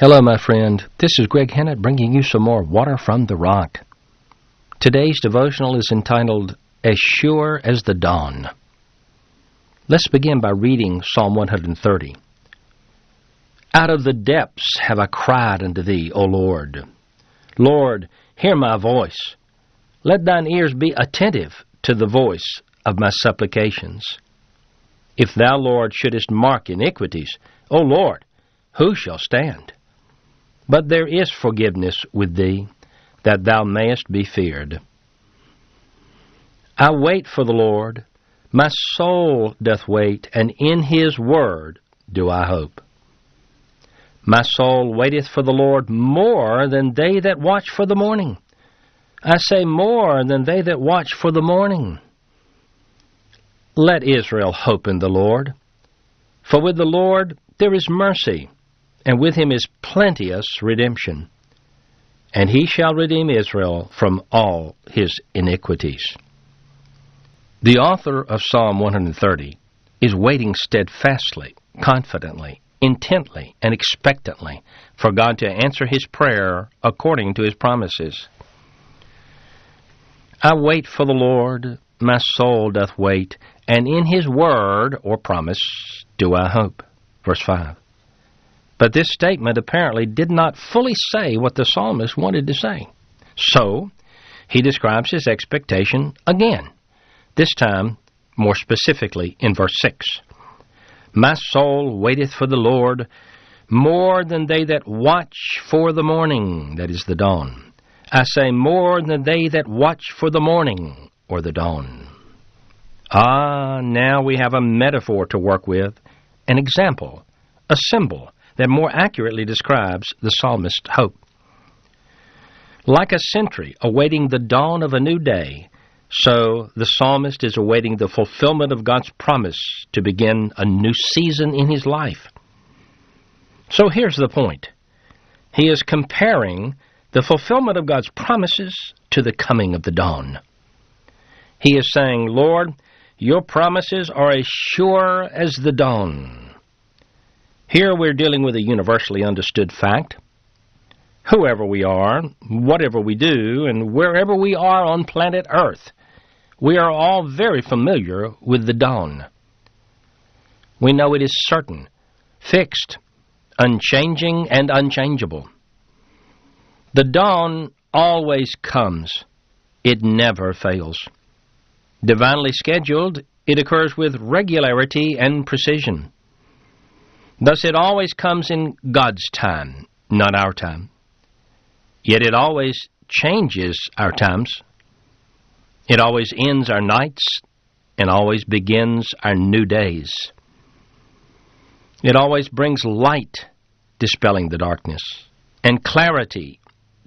Hello, my friend. This is Greg Hennett bringing you some more Water from the Rock. Today's devotional is entitled, As Sure as the Dawn. Let's begin by reading Psalm 130. Out of the depths have I cried unto thee, O Lord. Lord, hear my voice. Let thine ears be attentive to the voice of my supplications. If thou, Lord, shouldest mark iniquities, O Lord, who shall stand? But there is forgiveness with thee, that thou mayest be feared. I wait for the Lord, my soul doth wait, and in his word do I hope. My soul waiteth for the Lord more than they that watch for the morning. I say more than they that watch for the morning. Let Israel hope in the Lord. For with the Lord there is mercy, and with him is plenteous redemption. And he shall redeem Israel from all his iniquities. The author of Psalm 130 is waiting steadfastly, confidently, intently, and expectantly for God to answer his prayer according to his promises. I wait for the Lord, my soul doth wait, and in his word or promise do I hope. Verse 5. But this statement apparently did not fully say what the psalmist wanted to say. So, he describes his expectation again, this time more specifically in verse 6. My soul waiteth for the Lord more than they that watch for the morning, that is the dawn. I say more than they that watch for the morning, or the dawn. Now we have a metaphor to work with, an example, a symbol, that more accurately describes the psalmist's hope. Like a sentry awaiting the dawn of a new day, so the psalmist is awaiting the fulfillment of God's promise to begin a new season in his life. So here's the point. He is comparing the fulfillment of God's promises to the coming of the dawn. He is saying, Lord, your promises are as sure as the dawn. Here we're dealing with a universally understood fact. Whoever we are, whatever we do, and wherever we are on planet Earth, we are all very familiar with the dawn. We know it is certain, fixed, unchanging, and unchangeable. The dawn always comes. It never fails. Divinely scheduled, it occurs with regularity and precision. Thus it always comes in God's time, not our time. Yet it always changes our times. It always ends our nights and always begins our new days. It always brings light, dispelling the darkness, and clarity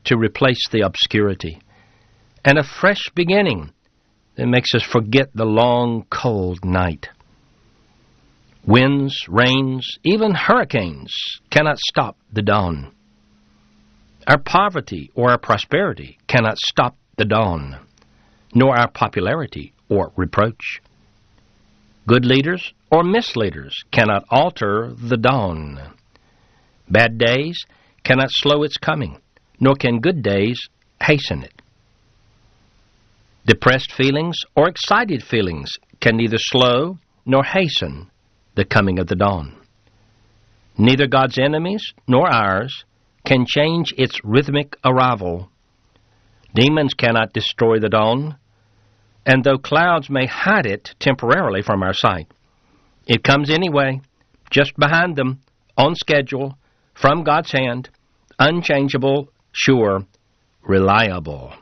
to replace the obscurity, and a fresh beginning that makes us forget the long, cold night. Winds, rains, even hurricanes cannot stop the dawn. Our poverty or our prosperity cannot stop the dawn, nor our popularity or reproach. Good leaders or misleaders cannot alter the dawn. Bad days cannot slow its coming, nor can good days hasten it. Depressed feelings or excited feelings can neither slow nor hasten the coming of the dawn. Neither God's enemies nor ours can change its rhythmic arrival. Demons cannot destroy the dawn, and though clouds may hide it temporarily from our sight, it comes anyway, just behind them, on schedule, from God's hand, unchangeable, sure, reliable.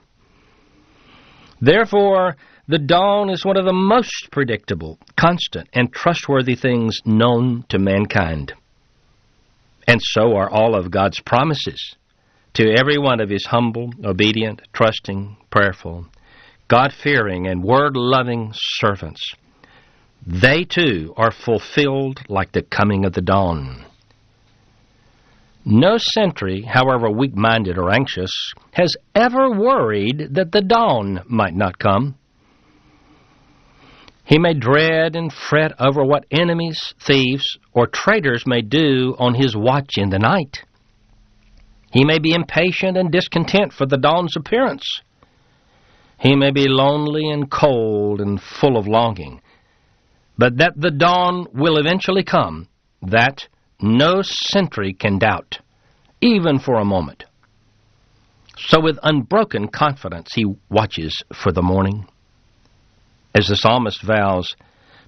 Therefore, the dawn is one of the most predictable, constant, and trustworthy things known to mankind. And so are all of God's promises to every one of his humble, obedient, trusting, prayerful, God-fearing, and word-loving servants. They, too, are fulfilled like the coming of the dawn. No sentry, however weak-minded or anxious, has ever worried that the dawn might not come. He may dread and fret over what enemies, thieves, or traitors may do on his watch in the night. He may be impatient and discontent for the dawn's appearance. He may be lonely and cold and full of longing. But that the dawn will eventually come, that no sentry can doubt, even for a moment. So with unbroken confidence he watches for the morning. As the psalmist vows,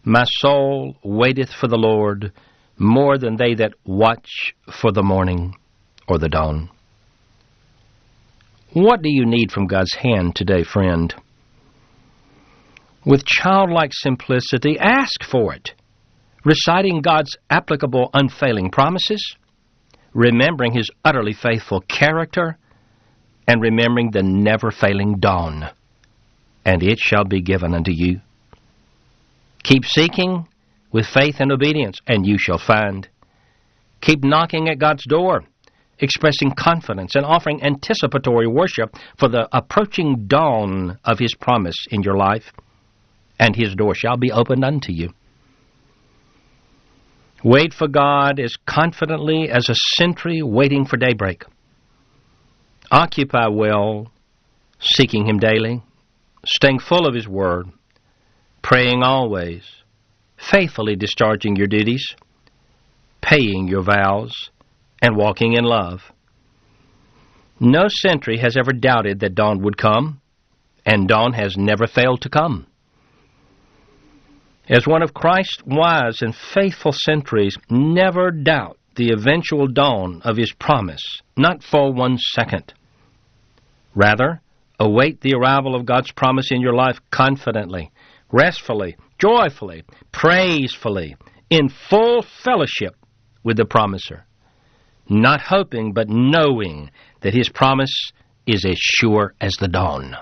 "My soul waiteth for the Lord more than they that watch for the morning," or the dawn. What do you need from God's hand today, friend? With childlike simplicity, ask for it, reciting God's applicable, unfailing promises, remembering His utterly faithful character, and remembering the never-failing dawn, and it shall be given unto you. Keep seeking with faith and obedience, and you shall find. Keep knocking at God's door, expressing confidence and offering anticipatory worship for the approaching dawn of His promise in your life, and His door shall be opened unto you. Wait for God as confidently as a sentry waiting for daybreak. Occupy well, seeking Him daily, staying full of His Word, praying always, faithfully discharging your duties, paying your vows, and walking in love. No sentry has ever doubted that dawn would come, and dawn has never failed to come. As one of Christ's wise and faithful sentries, never doubt the eventual dawn of His promise, not for 1 second. Rather, await the arrival of God's promise in your life confidently, restfully, joyfully, praisefully, in full fellowship with the promiser, not hoping but knowing that His promise is as sure as the dawn.